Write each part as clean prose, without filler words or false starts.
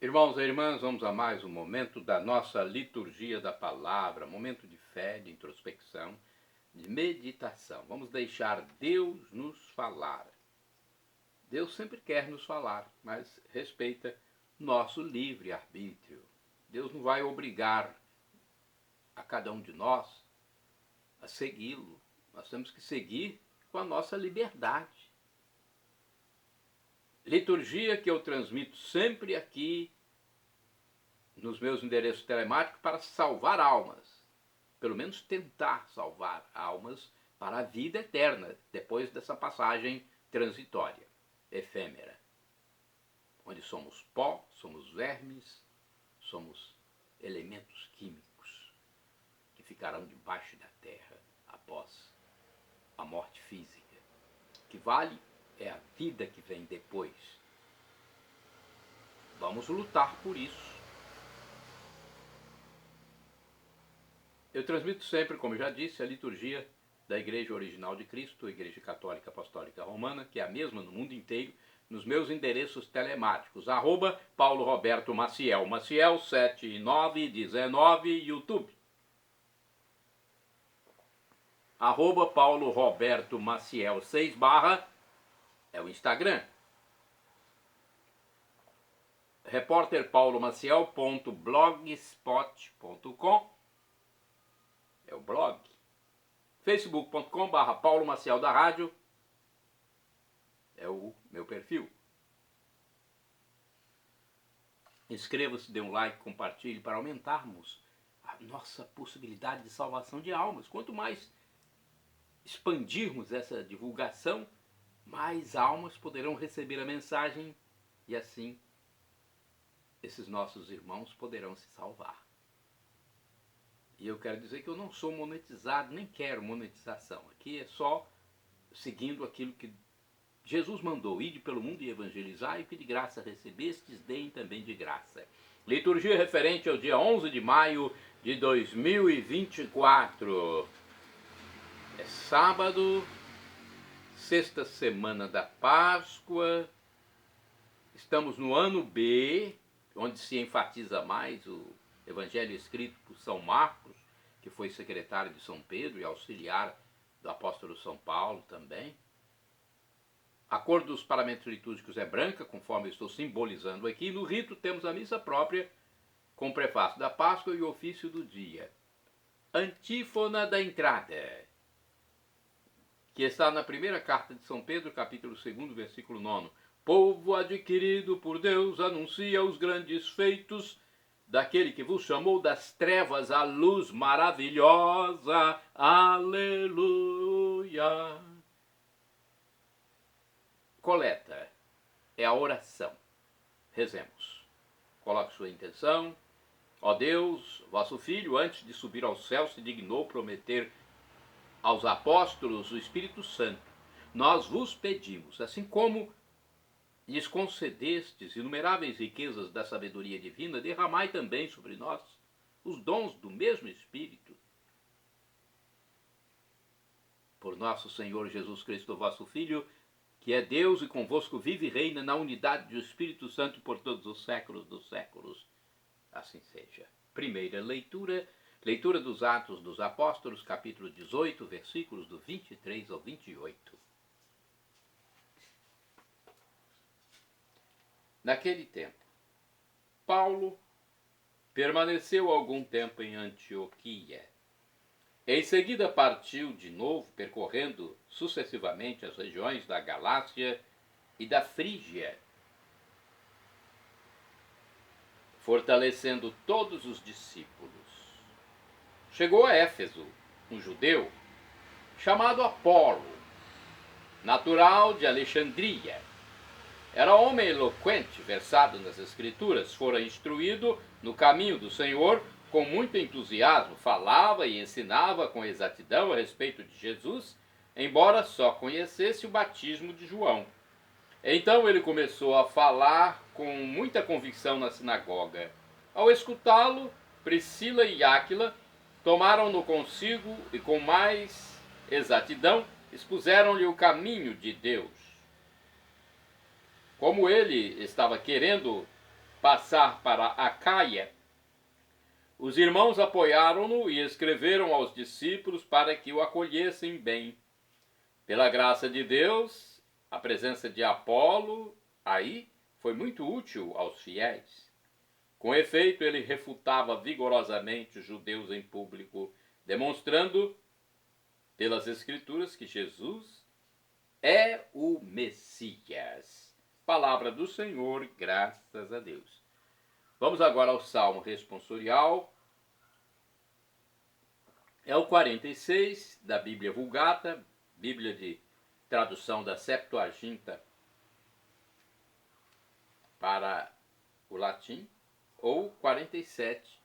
Irmãos e irmãs, vamos a mais um momento da nossa liturgia da palavra, momento de fé, de introspecção, de meditação. Vamos deixar Deus nos falar. Deus sempre quer nos falar, mas respeita nosso livre-arbítrio. Deus não vai obrigar a cada um de nós a segui-lo. Nós temos que seguir com a nossa liberdade. Liturgia que eu transmito sempre aqui nos meus endereços telemáticos para salvar almas. Pelo menos tentar salvar almas para a vida eterna, depois dessa passagem transitória, efêmera. Onde somos pó, somos vermes, somos elementos químicos que ficarão debaixo da terra após a morte física. O que vale é a vida que vem depois. Vamos lutar por isso. Eu transmito sempre, como já disse, a liturgia da Igreja Original de Cristo, a Igreja Católica Apostólica Romana, que é a mesma no mundo inteiro, nos meus endereços telemáticos, @Paulo Roberto Maciel, Maciel 7919, YouTube. @Paulo Roberto Maciel 6/ é o Instagram. repórterpaulomaciel.blogspot.com é o blog. facebook.com/Paulo Maciel da Rádio é o meu perfil. Inscreva-se, dê um like, compartilhe para aumentarmos a nossa possibilidade de salvação de almas. Quanto mais expandirmos essa divulgação, mais almas poderão receber a mensagem e assim esses nossos irmãos poderão se salvar. E eu quero dizer que eu não sou monetizado, nem quero monetização. Aqui é só seguindo aquilo que Jesus mandou: ide pelo mundo e evangelizar, e que de graça recebestes, deem também de graça. Liturgia referente ao dia 11 de maio de 2024. É sábado, sexta semana da Páscoa. Estamos no ano B, onde se enfatiza mais o evangelho escrito por São Marcos, que foi secretário de São Pedro e auxiliar do apóstolo São Paulo também. A cor dos paramentos litúrgicos é branca, conforme eu estou simbolizando aqui. No rito temos a missa própria, com o prefácio da Páscoa e o ofício do dia. Antífona da entrada, que está na primeira carta de São Pedro, capítulo 2, versículo 9. Povo adquirido por Deus, anuncia os grandes feitos daquele que vos chamou das trevas à luz maravilhosa. Aleluia! Coleta é a oração. Rezemos. Coloque sua intenção. Ó Deus, vosso Filho, antes de subir ao céu, se dignou prometer aos apóstolos o Espírito Santo. Nós vos pedimos, assim como lhes concedestes inumeráveis riquezas da sabedoria divina, derramai também sobre nós os dons do mesmo Espírito. Por nosso Senhor Jesus Cristo, vosso Filho, que é Deus e convosco vive e reina na unidade do Espírito Santo por todos os séculos dos séculos. Assim seja. Primeira leitura, leitura dos Atos dos Apóstolos, capítulo 18, versículos do 23 ao 28. Naquele tempo, Paulo permaneceu algum tempo em Antioquia. Em seguida partiu de novo, percorrendo sucessivamente as regiões da Galácia e da Frígia, fortalecendo todos os discípulos. Chegou a Éfeso, um judeu, chamado Apolo, natural de Alexandria. Era homem eloquente, versado nas Escrituras, fora instruído no caminho do Senhor, com muito entusiasmo, falava e ensinava com exatidão a respeito de Jesus, embora só conhecesse o batismo de João. Então ele começou a falar com muita convicção na sinagoga. Ao escutá-lo, Priscila e Áquila tomaram-no consigo e com mais exatidão expuseram-lhe o caminho de Deus. Como ele estava querendo passar para Acaia, os irmãos apoiaram-no e escreveram aos discípulos para que o acolhessem bem. Pela graça de Deus, a presença de Apolo aí foi muito útil aos fiéis. Com efeito, ele refutava vigorosamente os judeus em público, demonstrando pelas Escrituras que Jesus é o Messias. Palavra do Senhor, graças a Deus. Vamos agora ao Salmo responsorial. É o 46 da Bíblia Vulgata, Bíblia de tradução da Septuaginta para o latim, ou 47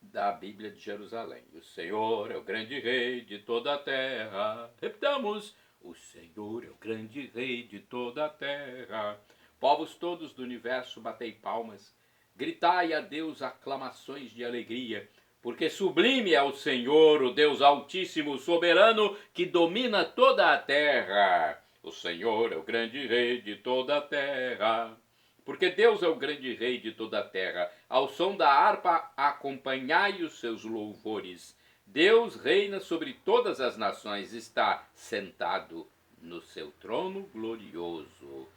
da Bíblia de Jerusalém. O Senhor é o grande rei de toda a terra. Repitamos: o Senhor é o grande rei de toda a terra. Povos todos do universo, batei palmas. Gritai a Deus aclamações de alegria, porque sublime é o Senhor, o Deus altíssimo, soberano, que domina toda a terra. O Senhor é o grande rei de toda a terra. Porque Deus é o grande rei de toda a terra. Ao som da harpa, acompanhai os seus louvores. Deus reina sobre todas as nações, está sentado no seu trono glorioso.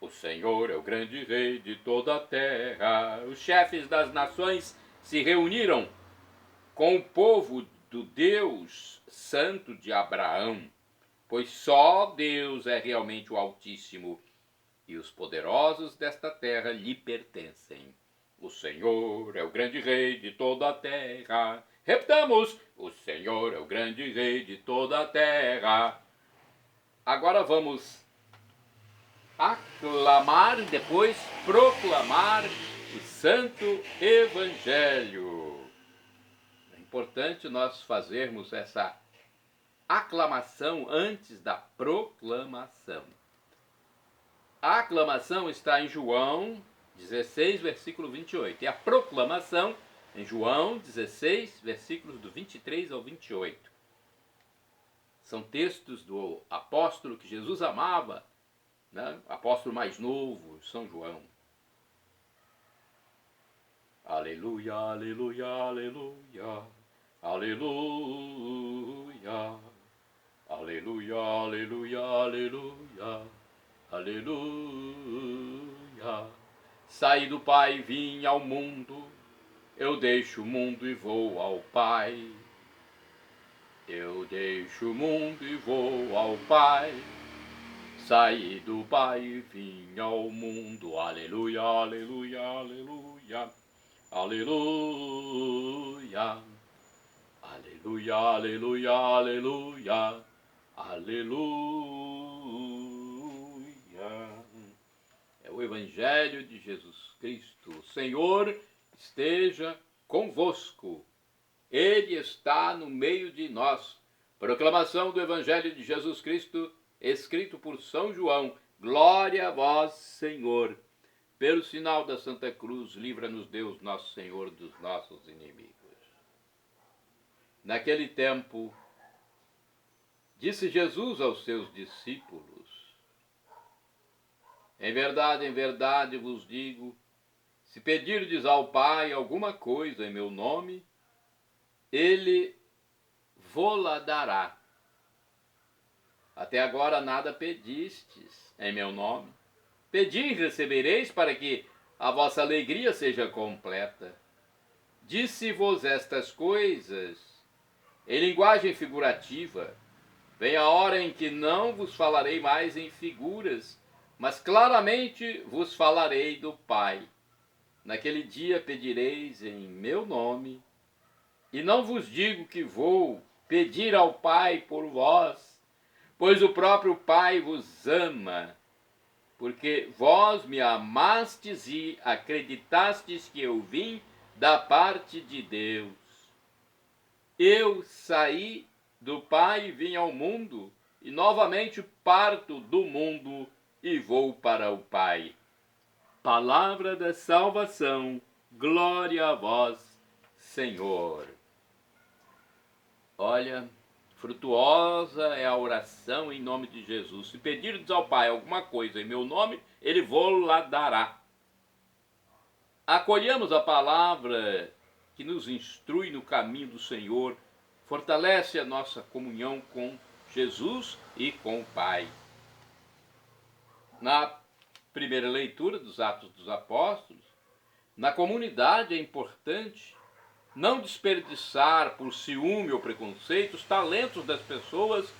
O Senhor é o grande rei de toda a terra. Os chefes das nações se reuniram com o povo do Deus Santo de Abraão, pois só Deus é realmente o Altíssimo, e os poderosos desta terra lhe pertencem. O Senhor é o grande rei de toda a terra. Repitamos: o Senhor é o grande rei de toda a terra. Agora vamos aclamar e depois proclamar o Santo Evangelho. É importante nós fazermos essa aclamação antes da proclamação. A aclamação está em João 16, versículo 28. E a proclamação em João 16, versículos do 23 ao 28. São textos do apóstolo que Jesus amava, né? Apóstolo mais novo, São João. Aleluia, aleluia, aleluia, aleluia, aleluia, aleluia, aleluia. Aleluia. Saí do Pai e vim ao mundo, eu deixo o mundo e vou ao Pai. Eu deixo o mundo e vou ao Pai. Saí do Pai e vim ao mundo. Aleluia, aleluia, aleluia. Aleluia. Aleluia, aleluia, aleluia. Aleluia. É o Evangelho de Jesus Cristo. O Senhor esteja convosco. Ele está no meio de nós. Proclamação do Evangelho de Jesus Cristo, escrito por São João. Glória a vós, Senhor. Pelo sinal da Santa Cruz, livra-nos Deus, nosso Senhor, dos nossos inimigos. Naquele tempo, disse Jesus aos seus discípulos: em verdade vos digo, se pedirdes ao Pai alguma coisa em meu nome, Ele vô-la dará. Até agora nada pedistes em meu nome. Pedi e recebereis, para que a vossa alegria seja completa. Disse-vos estas coisas em linguagem figurativa. Vem a hora em que não vos falarei mais em figuras, mas claramente vos falarei do Pai. Naquele dia pedireis em meu nome, e não vos digo que vou pedir ao Pai por vós, pois o próprio Pai vos ama, porque vós me amastes e acreditastes que eu vim da parte de Deus. Eu saí do Pai e vim ao mundo, e novamente parto do mundo e vou para o Pai. Palavra da salvação, glória a vós, Senhor. Olha, frutuosa é a oração em nome de Jesus. Se pedirdes ao Pai alguma coisa em meu nome, Ele vô-la dará. acolhamos a palavra que nos instrui no caminho do Senhor, fortalece a nossa comunhão com Jesus e com o Pai. Na primeira leitura dos Atos dos Apóstolos, na comunidade é importante não desperdiçar por ciúme ou preconceito os talentos das pessoas,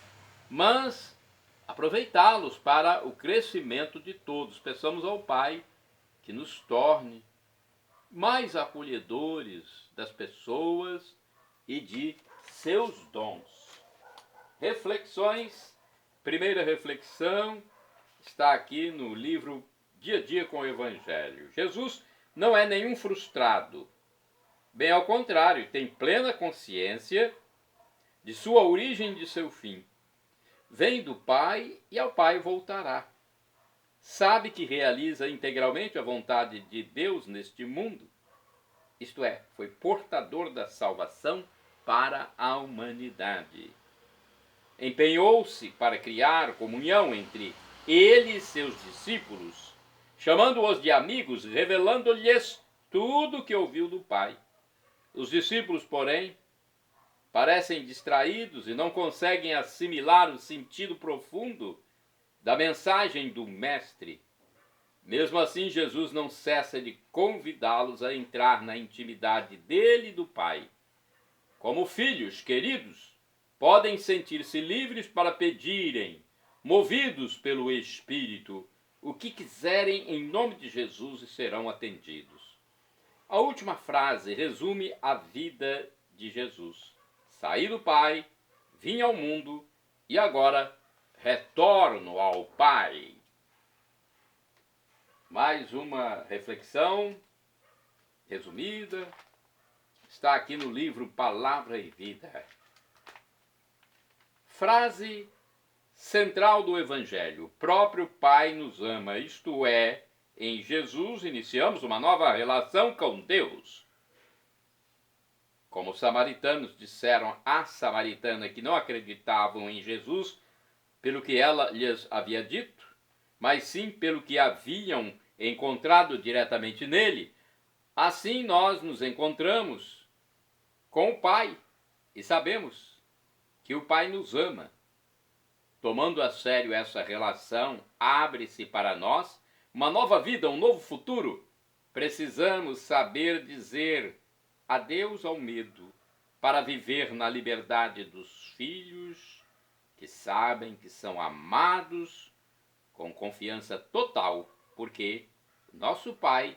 mas aproveitá-los para o crescimento de todos. Peçamos ao Pai que nos torne mais acolhedores das pessoas e de seus dons. Reflexões. Primeira reflexão está aqui no livro Dia a Dia com o Evangelho. Jesus não é nenhum frustrado. Bem ao contrário, tem plena consciência de sua origem e de seu fim. Vem do Pai e ao Pai voltará. Sabe que realiza integralmente a vontade de Deus neste mundo. Isto é, foi portador da salvação para a humanidade. Empenhou-se para criar comunhão entre ele e seus discípulos, chamando-os de amigos, revelando-lhes tudo o que ouviu do Pai. Os discípulos, porém, parecem distraídos e não conseguem assimilar o sentido profundo da mensagem do Mestre. Mesmo assim, Jesus não cessa de convidá-los a entrar na intimidade dele e do Pai. Como filhos queridos, podem sentir-se livres para pedirem, movidos pelo Espírito, o que quiserem em nome de Jesus e serão atendidos. A última frase resume a vida de Jesus. Saí do Pai, vim ao mundo e agora retorno ao Pai. Mais uma reflexão resumida está aqui no livro Palavra e Vida. Frase central do Evangelho: o próprio Pai nos ama, isto é, em Jesus iniciamos uma nova relação com Deus. Como os samaritanos disseram à samaritana que não acreditavam em Jesus pelo que ela lhes havia dito, mas sim pelo que haviam encontrado diretamente nele, assim nós nos encontramos com o Pai e sabemos que o Pai nos ama. Tomando a sério essa relação, abre-se para nós uma nova vida, um novo futuro. Precisamos saber dizer adeus ao medo para viver na liberdade dos filhos que sabem que são amados com confiança total, porque nosso Pai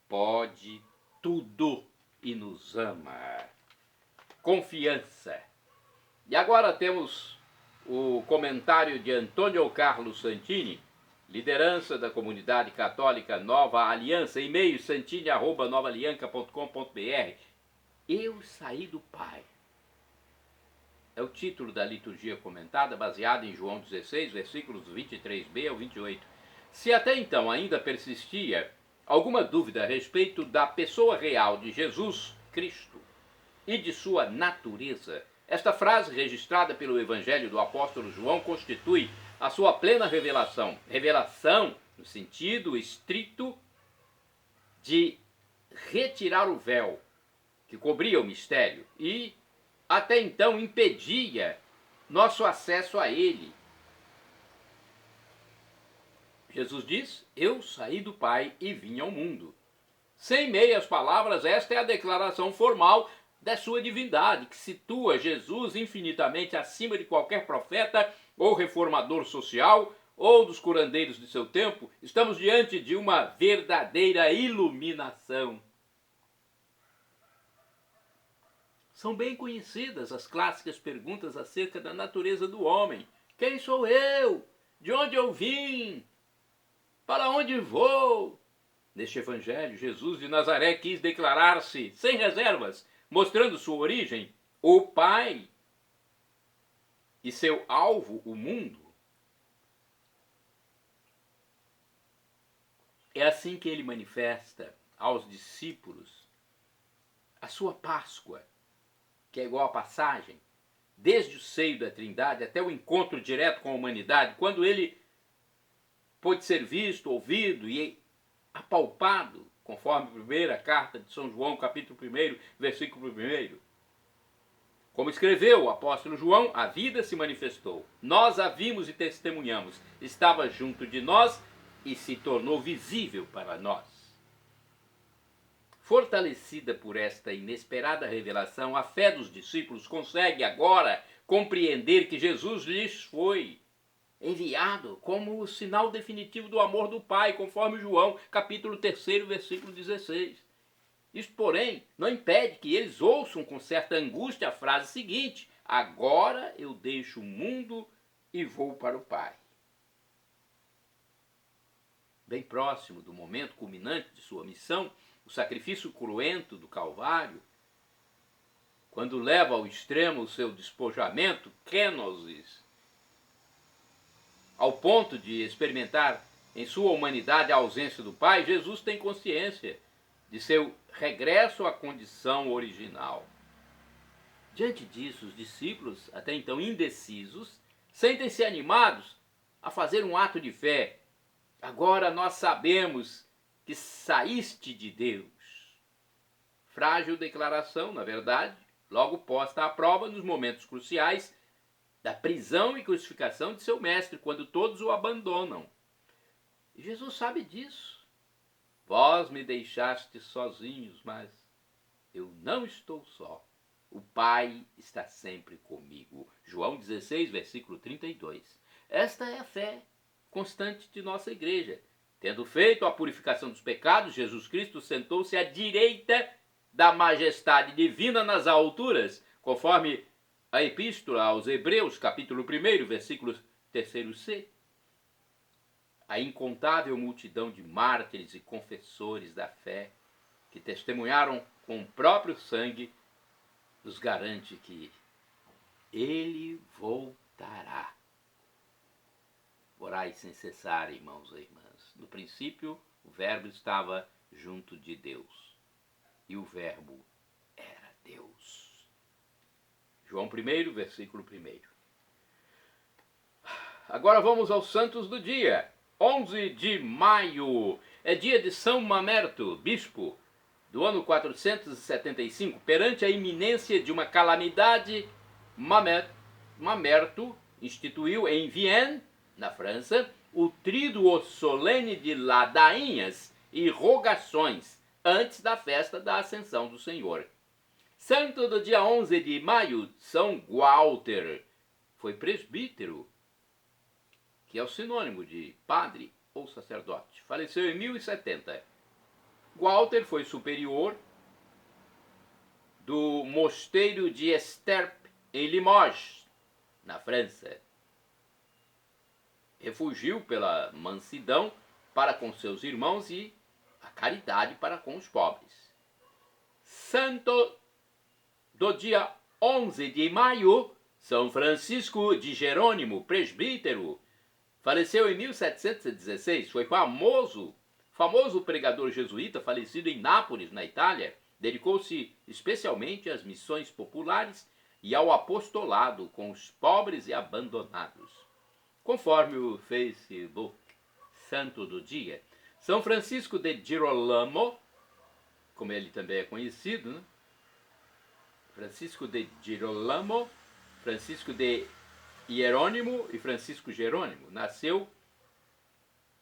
pode tudo e nos ama. Confiança. E agora temos o comentário de Antônio Carlos Santini, liderança da comunidade católica Nova Aliança, e-mail santini@novaalianca.com.br. Eu saí do Pai. É o título da liturgia comentada, baseada em João 16, versículos 23b ao 28. Se até então ainda persistia alguma dúvida a respeito da pessoa real de Jesus Cristo e de sua natureza, esta frase registrada pelo Evangelho do apóstolo João constitui a sua plena revelação. Revelação no sentido estrito de retirar o véu que cobria o mistério e até então impedia nosso acesso a ele. Jesus diz: eu saí do Pai e vim ao mundo. Sem meias palavras, esta é a declaração formal da sua divindade, que situa Jesus infinitamente acima de qualquer profeta ou reformador social ou dos curandeiros de seu tempo. Estamos diante de uma verdadeira iluminação. São bem conhecidas as clássicas perguntas acerca da natureza do homem. Quem sou eu? De onde eu vim? Para onde vou? Neste Evangelho, Jesus de Nazaré quis declarar-se sem reservas, mostrando sua origem, o Pai, e seu alvo, o mundo. É assim que ele manifesta aos discípulos a sua Páscoa, que é igual à passagem, desde o seio da Trindade até o encontro direto com a humanidade, quando ele pôde ser visto, ouvido e apalpado conforme a primeira carta de São João, capítulo 1, versículo 1. Como escreveu o apóstolo João, a vida se manifestou. Nós a vimos e testemunhamos. Estava junto de nós e se tornou visível para nós. Fortalecida por esta inesperada revelação, a fé dos discípulos consegue agora compreender que Jesus lhes foi enviado como o sinal definitivo do amor do Pai, conforme João, capítulo 3, versículo 16. Isso, porém, não impede que eles ouçam com certa angústia a frase seguinte: agora eu deixo o mundo e vou para o Pai. Bem próximo do momento culminante de sua missão, o sacrifício cruento do Calvário, quando leva ao extremo o seu despojamento, kenosis, ao ponto de experimentar em sua humanidade a ausência do Pai, Jesus tem consciência de seu regresso à condição original. Diante disso, os discípulos, até então indecisos, sentem-se animados a fazer um ato de fé. Agora nós sabemos que saíste de Deus. Frágil declaração, na verdade, logo posta à prova nos momentos cruciais da prisão e crucificação de seu mestre, quando todos o abandonam. E Jesus sabe disso. Vós me deixaste sozinhos, mas eu não estou só. O Pai está sempre comigo. João 16, versículo 32. Esta é a fé constante de nossa igreja. Tendo feito a purificação dos pecados, Jesus Cristo sentou-se à direita da majestade divina nas alturas, conforme a epístola aos Hebreus, capítulo 1, versículo 3c. A incontável multidão de mártires e confessores da fé que testemunharam com o próprio sangue nos garante que ele voltará. Orai sem cessar, irmãos e irmãs. No princípio, o Verbo estava junto de Deus e o Verbo era Deus. João 1, versículo 1. Agora vamos aos santos do dia. 11 de maio é dia de São Mamerto, bispo, do ano 475. Perante a iminência de uma calamidade, Mamerto instituiu em Vienne, na França, o tríduo solene de ladainhas e rogações antes da festa da Ascensão do Senhor. Santo do dia 11 de maio, São Walter, foi presbítero, que é o sinônimo de padre ou sacerdote. Faleceu em 1070. Walter foi superior do mosteiro de Esterpe, em Limoges, na França. Refugiu pela mansidão para com seus irmãos e a caridade para com os pobres. Santo do dia 11 de maio, São Francisco de Jerônimo, presbítero, faleceu em 1716, foi famoso pregador jesuíta, falecido em Nápoles, na Itália. Dedicou-se especialmente às missões populares e ao apostolado com os pobres e abandonados. Conforme o Facebook Santo do Dia, São Francisco de Girolamo, como ele também é conhecido, né? Francisco de Girolamo, Francisco de Hierônimo e Francisco Jerônimo. Nasceu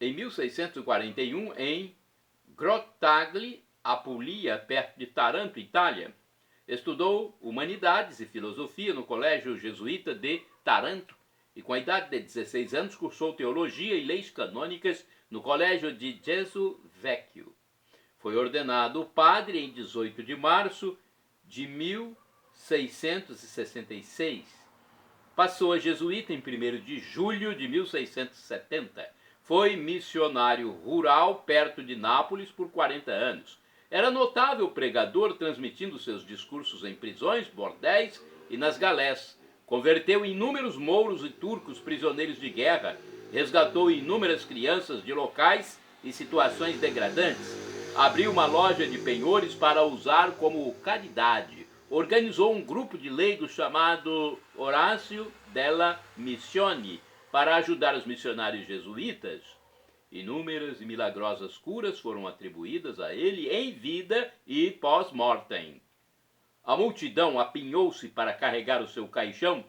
em 1641 em Grottaglie, Apulia, perto de Taranto, Itália. Estudou Humanidades e Filosofia no Colégio Jesuíta de Taranto e, com a idade de 16 anos, cursou Teologia e Leis Canônicas no Colégio de Gesù Vecchio. Foi ordenado padre em 18 de março de 1666. Passou a jesuíta em 1º de julho de 1670. Foi missionário rural perto de Nápoles por 40 anos. Era notável pregador, transmitindo seus discursos em prisões, bordéis e nas galés. Converteu inúmeros mouros e turcos prisioneiros de guerra. Resgatou inúmeras crianças de locais e situações degradantes. Abriu uma loja de penhores para usar como caridade. Organizou um grupo de leigos chamado Orácio della Missione para ajudar os missionários jesuítas Inúmeras e milagrosas curas foram atribuídas a ele em vida e pós-mortem. A multidão apinhou-se para carregar o seu caixão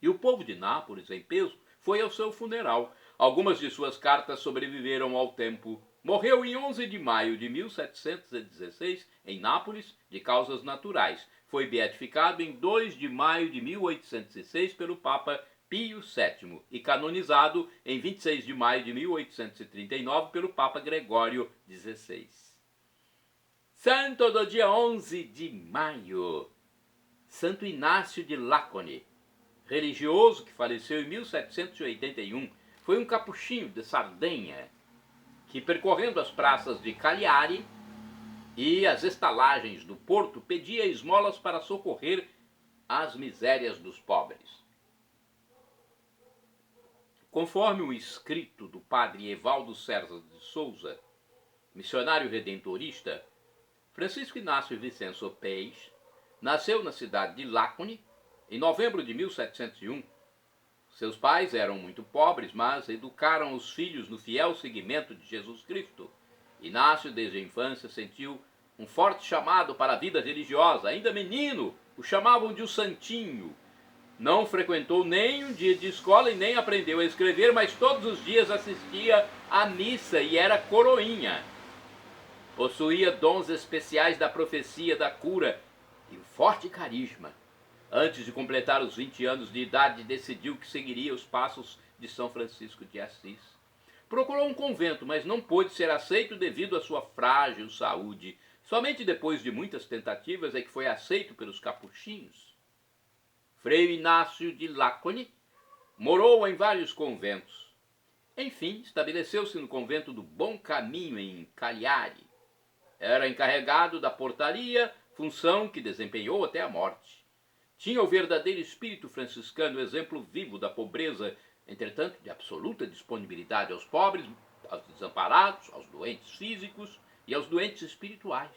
e o povo de Nápoles, em peso, foi ao seu funeral. Algumas de suas cartas sobreviveram ao tempo. Morreu em 11 de maio de 1716, em Nápoles, de causas naturais. Foi beatificado em 2 de maio de 1806 pelo Papa Pio VII e canonizado em 26 de maio de 1839 pelo Papa Gregório XVI. Santo do dia 11 de maio, Santo Inácio de Lácone, religioso que faleceu em 1781, foi um capuchinho de Sardenha, que percorrendo as praças de Cagliari e as estalagens do porto, pedia esmolas para socorrer as misérias dos pobres. Conforme o escrito do padre Evaldo César de Souza, missionário redentorista, Francisco Inácio Vicenço Peix nasceu na cidade de Lácone em novembro de 1701. Seus pais eram muito pobres, mas educaram os filhos no fiel seguimento de Jesus Cristo. Inácio, desde a infância, sentiu um forte chamado para a vida religiosa. Ainda menino, o chamavam de o Santinho. Não frequentou nem um dia de escola e nem aprendeu a escrever, mas todos os dias assistia à missa e era coroinha. Possuía dons especiais da profecia, da cura e um forte carisma. Antes de completar os 20 anos de idade, decidiu que seguiria os passos de São Francisco de Assis. Procurou um convento, mas não pôde ser aceito devido à sua frágil saúde. Somente depois de muitas tentativas é que foi aceito pelos capuchinhos. Frei Inácio de Lácone morou em vários conventos. Enfim, estabeleceu-se no convento do Bom Caminho, em Cagliari. Era encarregado da portaria, função que desempenhou até a morte. Tinha o verdadeiro espírito franciscano, exemplo vivo da pobreza, entretanto de absoluta disponibilidade aos pobres, aos desamparados, aos doentes físicos e aos doentes espirituais.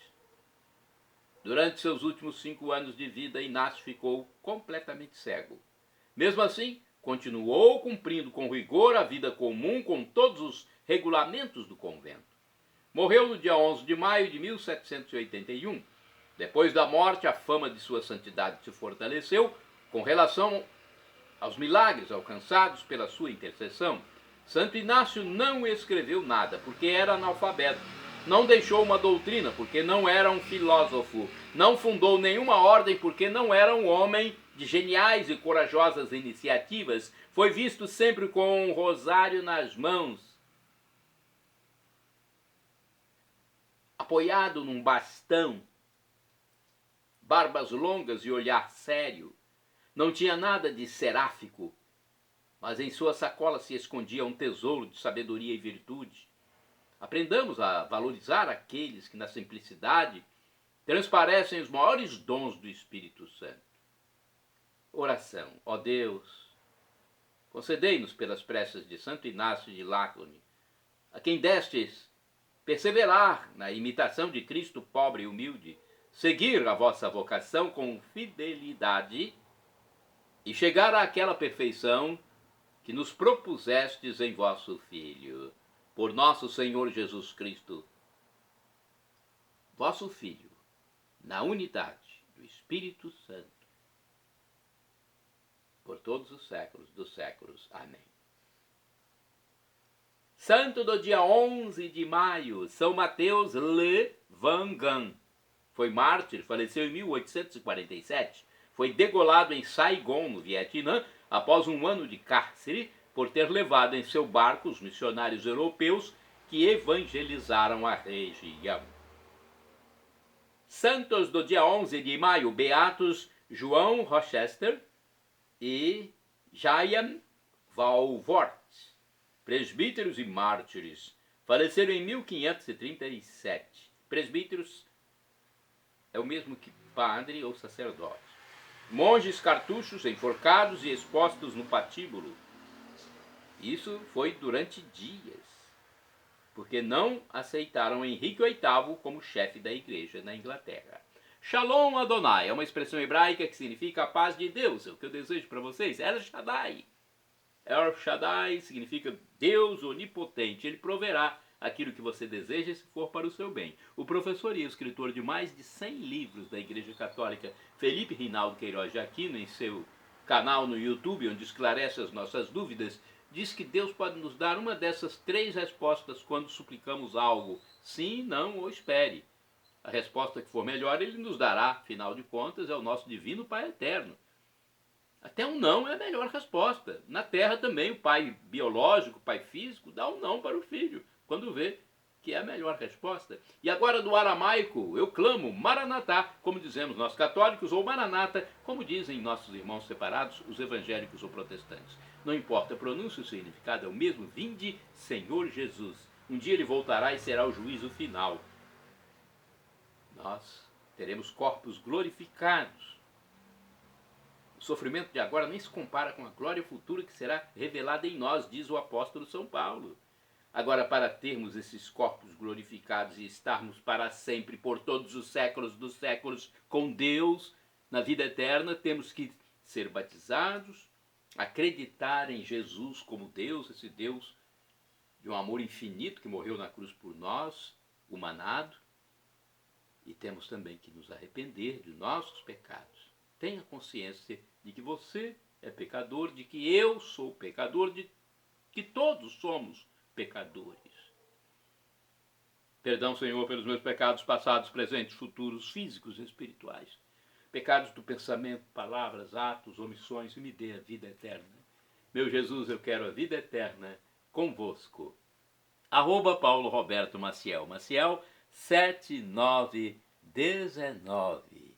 Durante seus últimos 5 anos de vida, Inácio ficou completamente cego. Mesmo assim, continuou cumprindo com rigor a vida comum com todos os regulamentos do convento. Morreu no dia 11 de maio de 1781. Depois da morte, a fama de sua santidade se fortaleceu com relação aos milagres alcançados pela sua intercessão. Santo Inácio não escreveu nada, porque era analfabeto. Não deixou uma doutrina, porque não era um filósofo. Não fundou nenhuma ordem, porque não era um homem de geniais e corajosas iniciativas. Foi visto sempre com um rosário nas mãos, apoiado num bastão, barbas longas e olhar sério. Não tinha nada de seráfico, mas em sua sacola se escondia um tesouro de sabedoria e virtude. Aprendamos a valorizar aqueles que na simplicidade transparecem os maiores dons do Espírito Santo. Oração. Ó Deus, concedei-nos pelas preces de Santo Inácio de Lácone, a quem destes perseverar na imitação de Cristo pobre e humilde, seguir a vossa vocação com fidelidade e chegar àquela perfeição que nos propusestes em vosso Filho, por nosso Senhor Jesus Cristo, vosso Filho, na unidade do Espírito Santo, por todos os séculos dos séculos. Amém. Santo do dia 11 de maio, São Mateus Le Vangan. Foi mártir, faleceu em 1847. Foi degolado em Saigon, no Vietnã, após um ano de cárcere, por ter levado em seu barco os missionários europeus que evangelizaram a região. Santos do dia 11 de maio, beatos João Rochester e Jaiam Valvort, presbíteros e mártires, faleceram em 1537. Presbíteros é o mesmo que padre ou sacerdote. Monges cartuchos enforcados e expostos no patíbulo. Isso foi durante dias, porque não aceitaram Henrique VIII como chefe da igreja na Inglaterra. Shalom Adonai é uma expressão hebraica que significa a paz de Deus. É o que eu desejo para vocês. El Shaddai. El Shaddai significa Deus onipotente. Ele proverá aquilo que você deseja se for para o seu bem. O professor e escritor de mais de 100 livros da Igreja Católica, Felipe Rinaldo Queiroz de Aquino, em seu canal no YouTube, onde esclarece as nossas dúvidas, diz que Deus pode nos dar uma dessas 3 respostas quando suplicamos algo: sim, não ou espere. A resposta que for melhor ele nos dará, afinal de contas é o nosso divino Pai Eterno. Até um não é a melhor resposta. Na Terra também o pai biológico, o pai físico, dá um não para o filho, quando vê que é a melhor resposta. E agora do aramaico, eu clamo Maranatá, como dizemos nós católicos, ou Maranata, como dizem nossos irmãos separados, os evangélicos ou protestantes. Não importa a pronúncia, o significado é o mesmo: vinde, Senhor Jesus. Um dia ele voltará e será o juízo final. Nós teremos corpos glorificados. O sofrimento de agora nem se compara com a glória futura que será revelada em nós, diz o apóstolo São Paulo. Agora, para termos esses corpos glorificados e estarmos para sempre, por todos os séculos dos séculos, com Deus, na vida eterna, temos que ser batizados, acreditar em Jesus como Deus, esse Deus de um amor infinito que morreu na cruz por nós, humanado, e temos também que nos arrepender de nossos pecados. Tenha consciência de que você é pecador, de que eu sou pecador, de que todos somos pecadores. Perdão, Senhor, pelos meus pecados passados, presentes, futuros, físicos e espirituais. Pecados do pensamento, palavras, atos, omissões, e me dê a vida eterna. Meu Jesus, eu quero a vida eterna convosco. @Paulo Roberto Maciel. Maciel 7919.